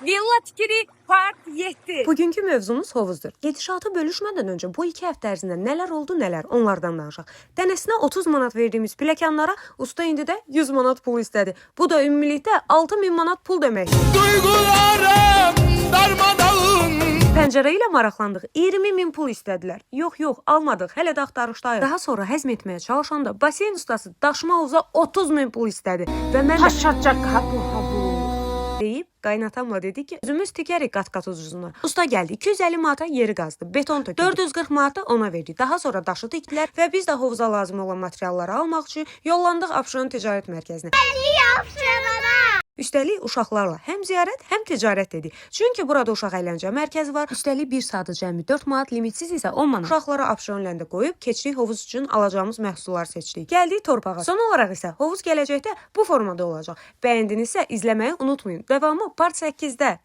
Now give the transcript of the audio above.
Villa tikirik part 7. Bugünkü mövzumuz hovuzdur. Gedişatı bölüşmədən öncə bu 2 həftə ərzində nələr oldu, nələr onlardan danışaq. Dənəsinə 30 manat verdiyimiz pilləkənlara usta indi də 100 manat pul istədi. Bu da ümumilikdə 6000 manat pul deməkdir. Duygularım darmadağın. Pəncərə ilə maraqlandıq. 20.000 pul istədilər. Yox, almadıq. Hələ də axtarışdayıq. Daha sonra həzm etməyə çalışanda baseyn ustası daşıma havuza 30.000 pul istədi və mən də Taşacak habu. deyib qaynatamla dedi ki, özümüz tikərik qat-qat ucuzuna. Usta gəldi, 250 manata yeri qazdı, beton tökdü. 440 manata ona verdi. Daha sonra daşı tikdilər və biz də hovuza lazım olan materialları almaq üçün yollandıq Abşeron ticarət mərkəzinə. Üstəlik uşaqlarla həm ziyarət, həm ticarət dedik. Çünki burada uşaq əyləncə mərkəzi var. Üstəlik bir saata cəmi 4 manat, limitsiz isə 10 manat. Uşaqları Abşeron ləndə qoyub keçdik hovuz üçün alacağımız məhsulları seçdik. Gəldik torpağa. Son olaraq isə hovuz gələcəkdə bu formada olacaq. Bəyəndinizsə izləməyi unutmayın. Davamı part 8-də.